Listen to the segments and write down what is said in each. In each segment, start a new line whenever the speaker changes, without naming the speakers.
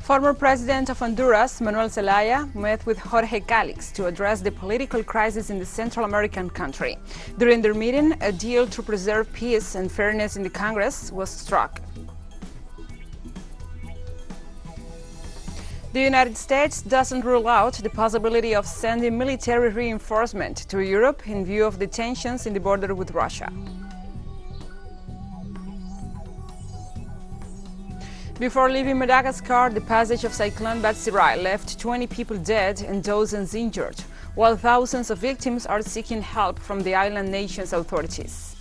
Former President of Honduras, Manuel Zelaya, met with Jorge Calix to address the political crisis in the Central American country. During their meeting, a deal to preserve peace and fairness in the Congress was struck. The United States doesn't rule out the possibility of sending military reinforcement to Europe in view of the tensions in the border with Russia. Before leaving Madagascar, the passage of Cyclone left 20 people dead and dozens injured, while thousands of victims are seeking help from the island nation's authorities.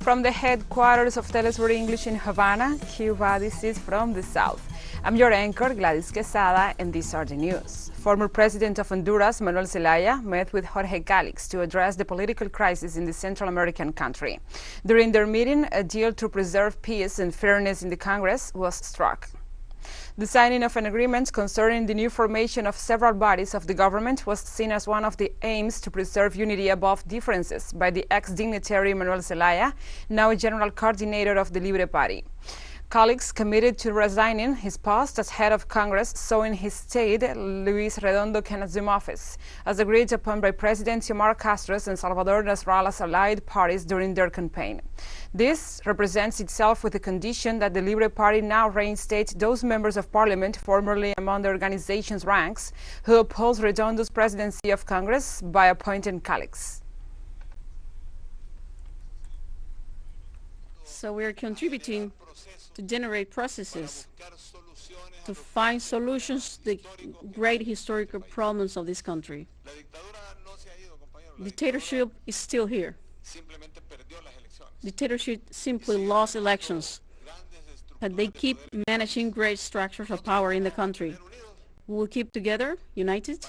From the headquarters of Telesur English in Havana, Cuba, this is From the South. I'm your anchor, Gladys Quesada, and these are the news. Former President of Honduras, Manuel Zelaya, met with Jorge Calix to address the political crisis in the Central American country. During their meeting, a deal to preserve peace and fairness in the Congress was struck. The signing of an agreement concerning the new formation of several bodies of the government was seen as one of the aims to preserve unity above differences by the ex-dignitary Manuel Zelaya, now General Coordinator of the Libre Party. Calix committed to resigning his post as head of Congress, so in his stead, Luis Redondo can assume office, as agreed upon by President Xiomara Castro's and Salvador Nasrallah's allied parties during their campaign. This represents itself with the condition that the Libre Party now reinstate those members of parliament formerly among the organization's ranks who oppose Redondo's presidency of Congress by appointing Calix.
So we are contributing to generate processes to find solutions to the great historical problems of this country. Dictatorship is still here. Dictatorship simply lost elections, but they keep managing great structures of power in the country. We will keep together, united,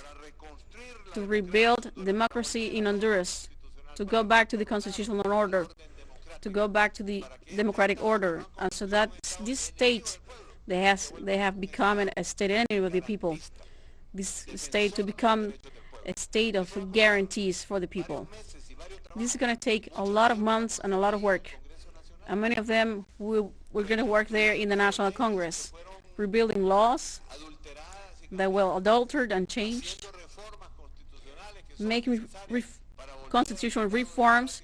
to rebuild democracy in Honduras, to go back to the constitutional order, to go back to the democratic order, and so that this state, they have become a state enemy of the people. This state to become a state of guarantees for the people. This is going to take a lot of months and a lot of work, and many of them we're going to work there in the National Congress, rebuilding laws that were adulterated and changed, making constitutional reforms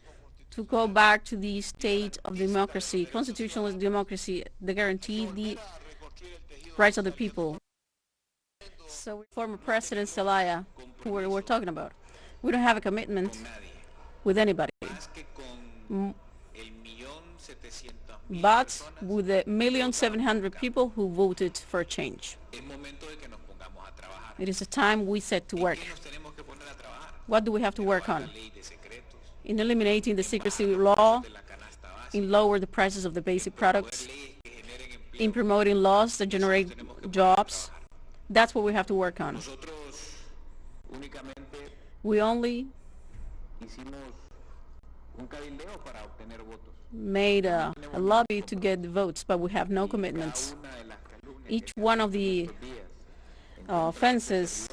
to go back to the state of democracy, constitutional democracy, that guarantee the rights of the people. So former President Zelaya, who we're talking about, we don't have a commitment with anybody, but with the 1,700,000 people who voted for a change. It is a time we set to work. What do we have to work on? In eliminating the secrecy law, in lower the prices of the basic products, in promoting laws that generate jobs. That's what we have to work on. We only made a lobby to get the votes, but we have no commitments. Each one of the offenses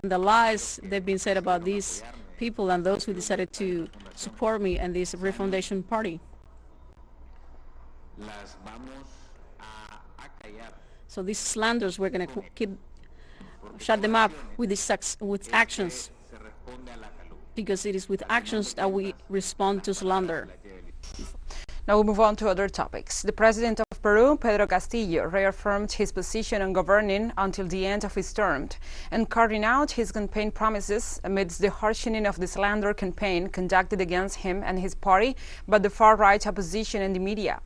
and the lies that have been said about these people and those who decided to support me and this Refoundation Party. So these slanders, we're going to shut them up with actions, because it is with actions that we respond to slander.
Now we'll move on to other topics. The president of Peru, Pedro Castillo, reaffirmed his position on governing until the end of his term and carrying out his campaign promises amidst the harshening of the slander campaign conducted against him and his party by the far-right opposition and the media.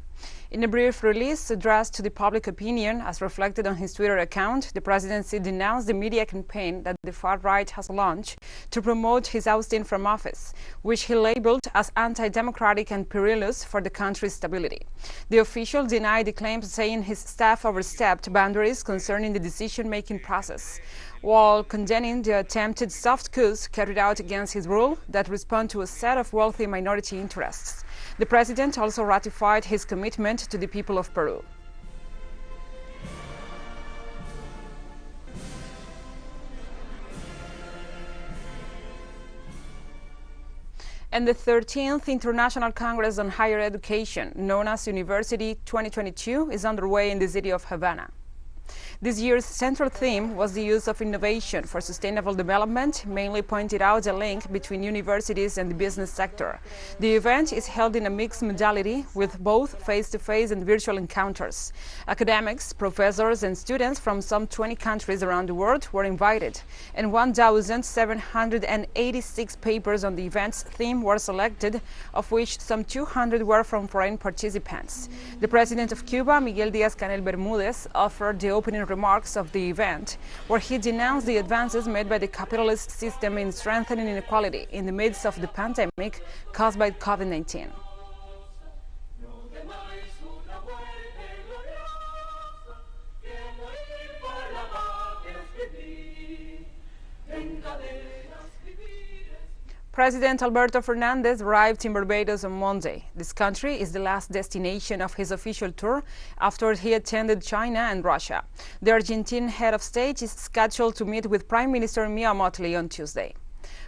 In a brief release addressed to the public opinion, as reflected on his Twitter account, the presidency denounced the media campaign that the far-right has launched to promote his ousting from office, which he labeled as anti-democratic and perilous for the country's stability. The official denied the claims, saying his staff overstepped boundaries concerning the decision-making process, while condemning the attempted soft coups carried out against his rule that respond to a set of wealthy minority interests. The president also ratified his commitment to the people of Peru. And the 13th International Congress on Higher Education, known as University 2022, is underway in the city of Havana. This year's central theme was the use of innovation for sustainable development, mainly pointed out a link between universities and the business sector. The event is held in a mixed modality with both face-to-face and virtual encounters. Academics, professors, and students from some 20 countries around the world were invited, and 1,786 papers on the event's theme were selected, of which some 200 were from foreign participants. The president of Cuba, Miguel Díaz-Canel Bermúdez, offered the opening remarks of the event, where he denounced the advances made by the capitalist system in strengthening inequality in the midst of the pandemic caused by COVID-19. President Alberto Fernandez arrived in Barbados on Monday. This country is the last destination of his official tour after he attended China and Russia. The Argentine head of state is scheduled to meet with Prime Minister Mia Mottley on Tuesday.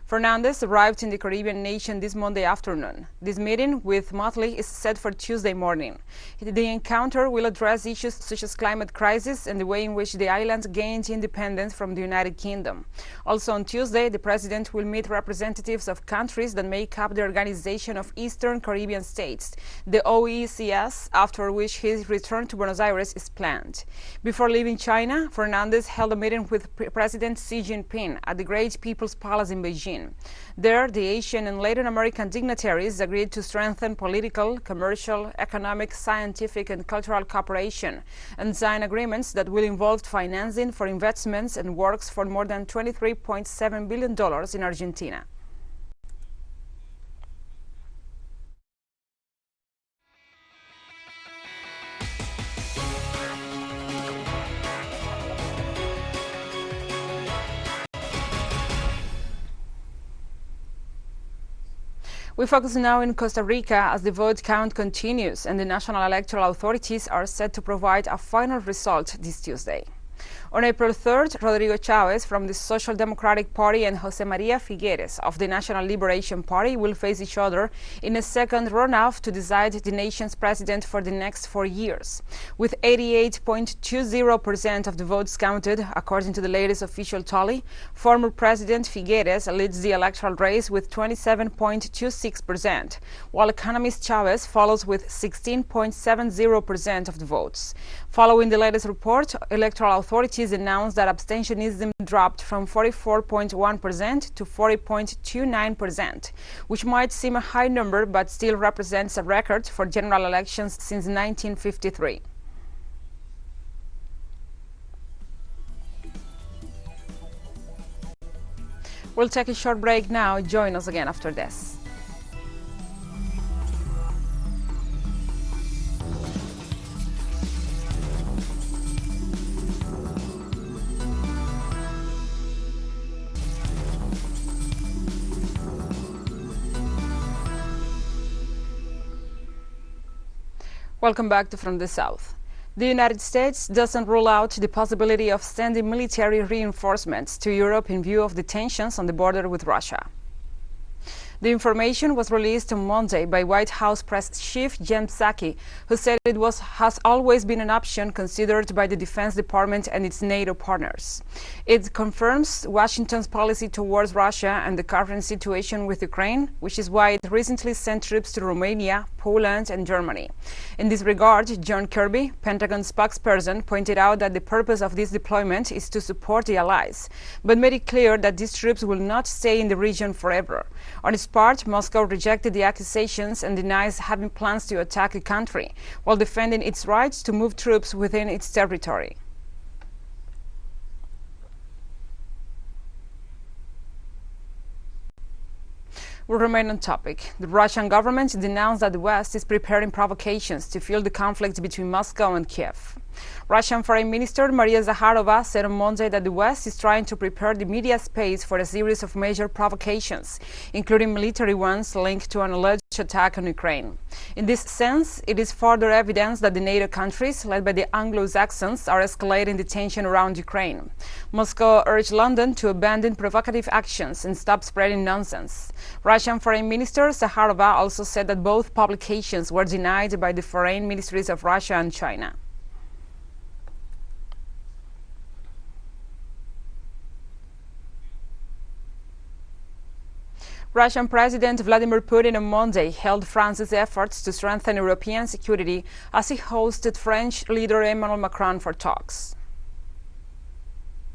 Fernandez arrived in the Caribbean nation this Monday afternoon. This meeting with Mottley is set for Tuesday morning. The encounter will address issues such as climate crisis and the way in which the island gained independence from the United Kingdom. Also on Tuesday, the president will meet representatives of countries that make up the Organization of Eastern Caribbean States, the OECS, after which his return to Buenos Aires is planned. Before leaving China, Fernandez held a meeting with President Xi Jinping at the Great People's Palace in Beijing. There, the Asian and Latin American dignitaries agreed to strengthen political, commercial, economic, scientific, and cultural cooperation and sign agreements that will involve financing for investments and works for more than $23.7 billion in Argentina. We focus now in Costa Rica as the vote count continues and the national electoral authorities are set to provide a final result this Tuesday. On April 3rd, Rodrigo Chávez from the Social Democratic Party and José María Figueres of the National Liberation Party will face each other in a second runoff to decide the nation's president for the next 4 years. With 88.20% of the votes counted, according to the latest official tally, former President Figueres leads the electoral race with 27.26%, while economist Chávez follows with 16.70% of the votes. Following the latest report, electoral authorities announced that abstentionism dropped from 44.1% to 40.29%, which might seem a high number but still represents a record for general elections since 1953. We'll take a short break now. Join us again after this. Welcome back to From the South. The United States doesn't rule out the possibility of sending military reinforcements to Europe in view of the tensions on the border with Russia. The information was released on Monday by White House Press Chief Jen Psaki, who said it has always been an option considered by the Defense Department and its NATO partners. It confirms Washington's policy towards Russia and the current situation with Ukraine, which is why it recently sent troops to Romania, Poland, and Germany. In this regard, John Kirby, Pentagon spokesperson, pointed out that the purpose of this deployment is to support the allies, but made it clear that these troops will not stay in the region forever. On its part, Moscow rejected the accusations and denies having plans to attack the country, while defending its rights to move troops within its territory. We remain on topic. The Russian government denounced that the West is preparing provocations to fuel the conflict between Moscow and Kiev. Russian Foreign Minister Maria Zakharova said on Monday that the West is trying to prepare the media space for a series of major provocations, including military ones linked to an alleged attack on Ukraine. In this sense, it is further evidence that the NATO countries, led by the Anglo-Saxons, are escalating the tension around Ukraine. Moscow urged London to abandon provocative actions and stop spreading nonsense. Russian Foreign Minister Zakharova also said that both publications were denied by the foreign ministries of Russia and China. Russian President Vladimir Putin on Monday hailed France's efforts to strengthen European security as he hosted French leader Emmanuel Macron for talks.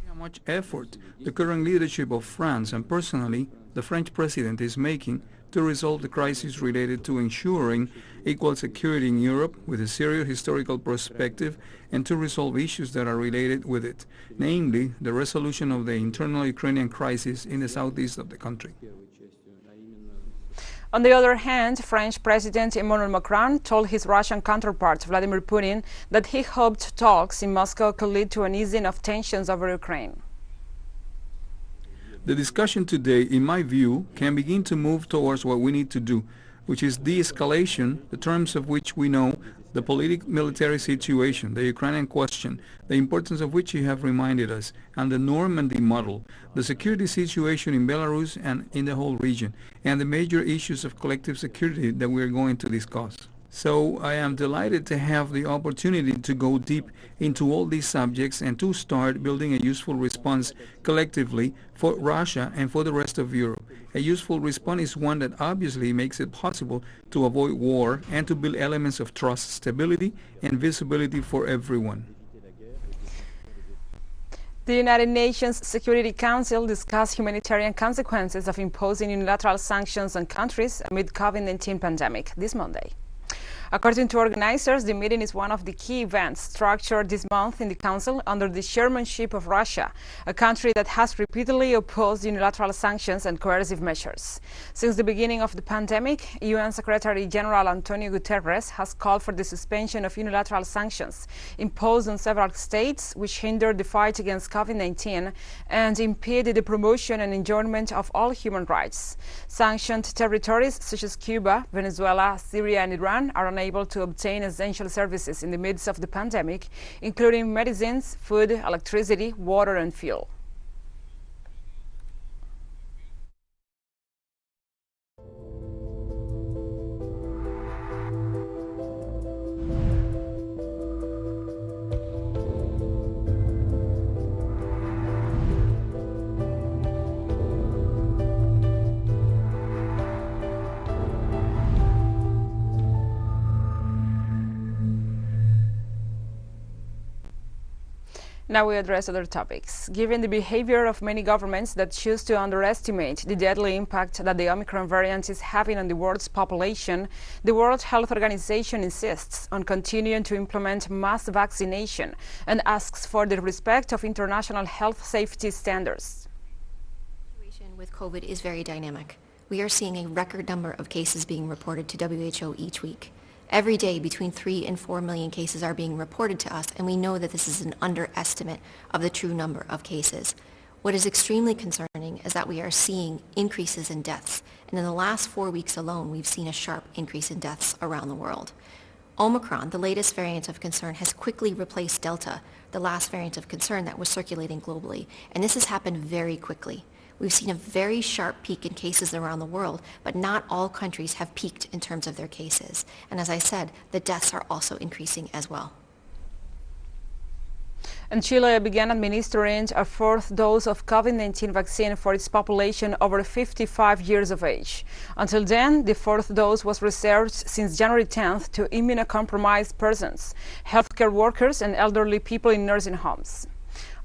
How much effort the current leadership of France and personally the French president is making to resolve the crisis related to ensuring equal security in Europe with a serious historical perspective and to resolve issues that are related with it, namely the resolution of the internal Ukrainian crisis in the southeast of the country.
On the other hand, French President Emmanuel Macron told his Russian counterpart Vladimir Putin that he hoped talks in Moscow could lead to an easing of tensions over Ukraine.
The discussion today, in my view, can begin to move towards what we need to do, which is de-escalation, the terms of which we know, the political-military situation, the Ukrainian question, the importance of which you have reminded us, and the Normandy model, the security situation in Belarus and in the whole region, and the major issues of collective security that we are going to discuss. So I am delighted to have the opportunity to go deep into all these subjects and to start building a useful response collectively for Russia and for the rest of Europe. A useful response is one that obviously makes it possible to avoid war and to build elements of trust, stability, and visibility for everyone.
The United Nations Security Council discussed humanitarian consequences of imposing unilateral sanctions on countries amid COVID-19 pandemic this Monday. According to organizers, the meeting is one of the key events structured this month in the Council under the chairmanship of Russia, a country that has repeatedly opposed unilateral sanctions and coercive measures. Since the beginning of the pandemic, UN Secretary General Antonio Guterres has called for the suspension of unilateral sanctions imposed on several states, which hinder the fight against COVID-19 and impede the promotion and enjoyment of all human rights. Sanctioned territories such as Cuba, Venezuela, Syria, and Iran are unable to obtain essential services in the midst of the pandemic, including medicines, food, electricity, water, and fuel. Now we address other topics. Given the behavior of many governments that choose to underestimate the deadly impact that the Omicron variant is having on the world's population, the World Health Organization insists on continuing to implement mass vaccination and asks for the respect of international health safety standards.
The situation with COVID is very dynamic. We are seeing a record number of cases being reported to WHO each week. Every day, between 3 and 4 million cases are being reported to us, and we know that this is an underestimate of the true number of cases. What is extremely concerning is that we are seeing increases in deaths, and in the last 4 weeks alone, we've seen a sharp increase in deaths around the world. Omicron, the latest variant of concern, has quickly replaced Delta, the last variant of concern that was circulating globally, and this has happened very quickly. We've seen a very sharp peak in cases around the world, but not all countries have peaked in terms of their cases. And as I said, the deaths are also increasing as well.
And Chile began administering a fourth dose of COVID-19 vaccine for its population over 55 years of age. Until then, the fourth dose was reserved since January 10th to immunocompromised persons, healthcare workers, and elderly people in nursing homes.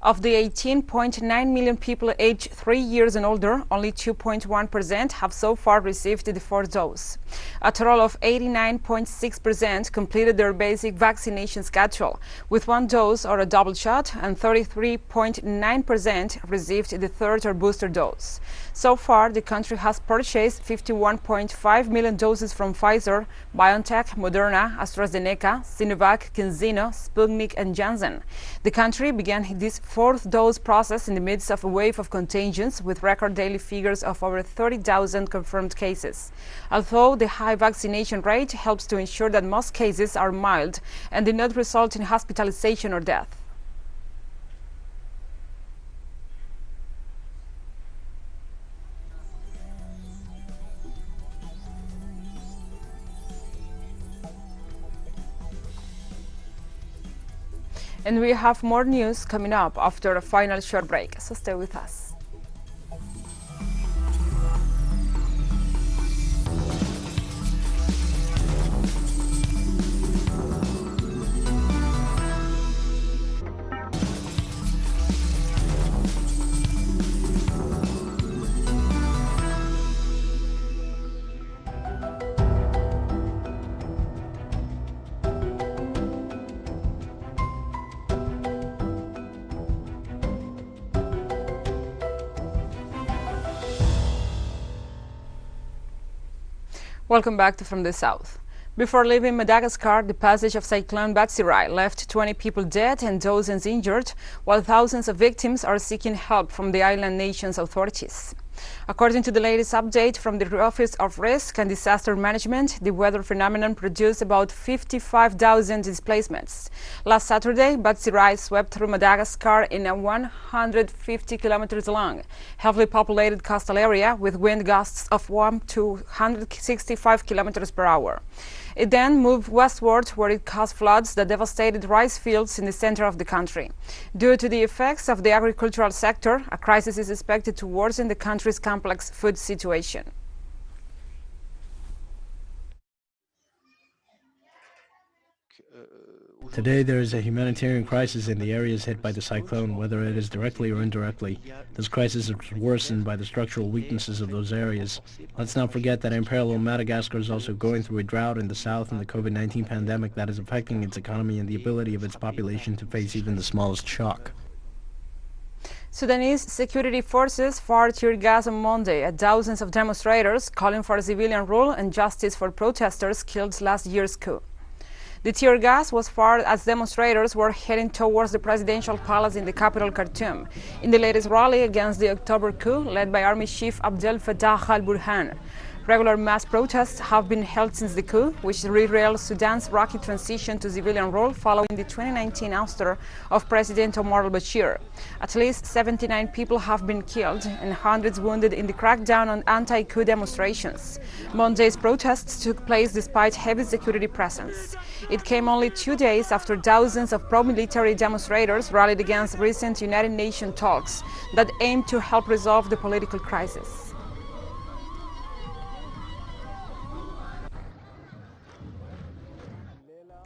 Of the 18.9 million people aged 3 years and older, only 2.1% have so far received the fourth dose. A total of 89.6% completed their basic vaccination schedule with one dose or a double shot, and 33.9% received the third or booster dose. So far, the country has purchased 51.5 million doses from Pfizer, BioNTech, Moderna, AstraZeneca, Sinovac, CanSino, Sputnik, and Janssen. The country began this fourth dose process in the midst of a wave of contagions with record daily figures of over 30,000 confirmed cases. Although the high vaccination rate helps to ensure that most cases are mild and do not result in hospitalization or death. And we have more news coming up after a final short break, so stay with us. Welcome back to From the South. Before leaving Madagascar, the passage of Cyclone Batsirai left 20 people dead and dozens injured, while thousands of victims are seeking help from the island nation's authorities. According to the latest update from the Office of Risk and Disaster Management, the weather phenomenon produced about 55,000 displacements. Last Saturday, Batsirai swept through Madagascar in a 150 kilometers long, heavily populated coastal area with wind gusts of 1 to 165 kilometers per hour. It then moved westward, where it caused floods that devastated rice fields in the center of the country. Due to the effects of the agricultural sector, a crisis is expected to worsen the country's complex food situation.
Today, there is a humanitarian crisis in the areas hit by the cyclone, whether it is directly or indirectly. This crisis is worsened by the structural weaknesses of those areas. Let's not forget that in parallel, Madagascar is also going through a drought in the south and the COVID-19 pandemic that is affecting its economy and the ability of its population to face even the smallest shock.
Sudanese security forces fired tear gas on Monday at dozens of demonstrators calling for civilian rule and justice for protesters killed last year's coup. The tear gas was fired as demonstrators were heading towards the presidential palace in the capital, Khartoum, in the latest rally against the October coup led by Army Chief Abdel Fattah al-Burhan. Regular mass protests have been held since the coup, which derailed Sudan's rocky transition to civilian rule following the 2019 ouster of President Omar al-Bashir. At least 79 people have been killed and hundreds wounded in the crackdown on anti-coup demonstrations. Monday's protests took place despite heavy security presence. It came only 2 days after dozens of pro-military demonstrators rallied against recent United Nations talks that aim to help resolve the political crisis.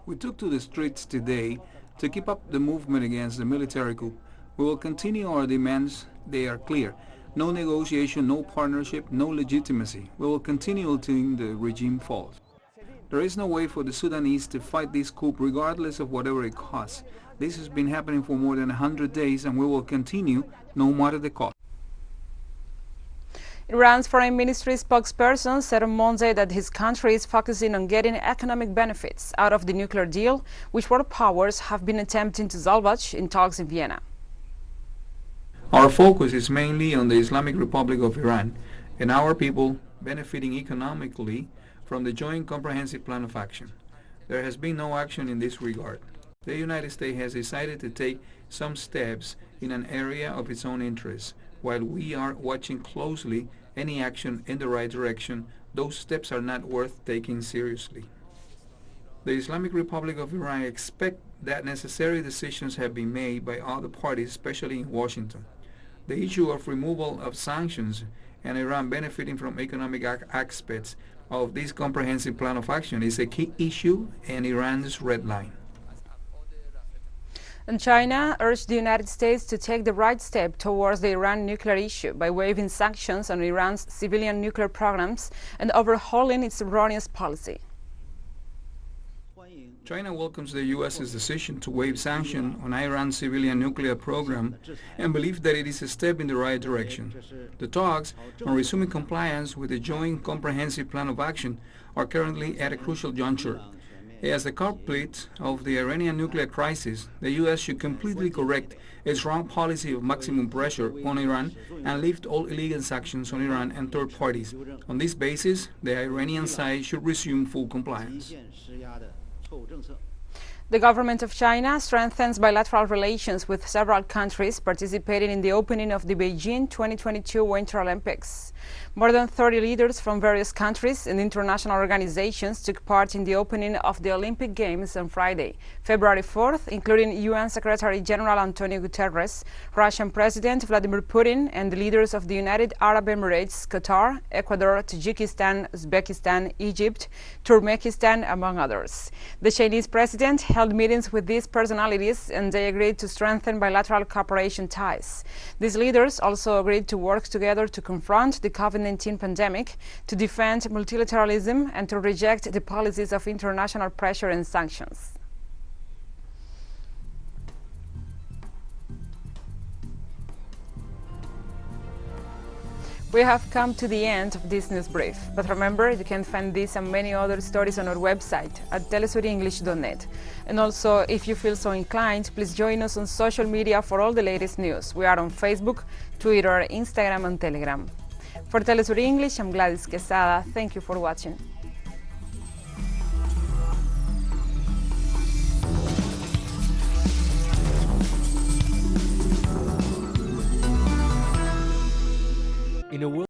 We took to the streets today to keep up the movement against the military coup. We will continue our demands. They are clear. No negotiation, no partnership, no legitimacy. We will continue until the regime falls. There is no way for the Sudanese to fight this coup regardless of whatever it costs. This has been happening for more than 100 days and we will continue no matter the cost.
Iran's foreign ministry spokesperson said on Monday that his country is focusing on getting economic benefits out of the nuclear deal, which world powers have been attempting to salvage in talks in Vienna.
Our focus is mainly on the Islamic Republic of Iran and our people benefiting economically from the Joint Comprehensive Plan of Action. There has been no action in this regard. The United States has decided to take some steps in an area of its own interest. While we are watching closely any action in the right direction, those steps are not worth taking seriously. The Islamic Republic of Iran expects that necessary decisions have been made by other parties, especially in Washington. The issue of removal of sanctions and Iran benefiting from economic aspects of this comprehensive plan of action is a key issue and Iran's red line.
And China urged the United States to take the right step towards the Iran nuclear issue by waiving sanctions on Iran's civilian nuclear programs and overhauling its erroneous policy.
China welcomes the U.S.'s decision to waive sanctions on Iran's civilian nuclear program and believes that it is a step in the right direction. The talks on resuming compliance with the Joint Comprehensive Plan of Action are currently at a crucial juncture. As the culprit of the Iranian nuclear crisis, the U.S. should completely correct its wrong policy of maximum pressure on Iran and lift all illegal sanctions on Iran and third parties. On this basis, the Iranian side should resume full compliance.
The government of China strengthens bilateral relations with several countries participating in the opening of the Beijing 2022 Winter Olympics. More than 30 leaders from various countries and international organizations took part in the opening of the Olympic Games on Friday, February 4th, including UN Secretary General Antonio Guterres, Russian President Vladimir Putin, and the leaders of the United Arab Emirates, Qatar, Ecuador, Tajikistan, Uzbekistan, Egypt, Turkmenistan, among others. The Chinese president held meetings with these personalities, and they agreed to strengthen bilateral cooperation ties. These leaders also agreed to work together to confront the COVID-19 pandemic, to defend multilateralism, and to reject the policies of international pressure and sanctions. We have come to the end of this news brief, but remember, you can find this and many other stories on our website at telesurenglish.net. And also, if you feel so inclined, please join us on social media for all the latest news. We are on Facebook, Twitter, Instagram, and Telegram. For Telesur English, I'm Gladys Quesada. Thank you for watching.
In a world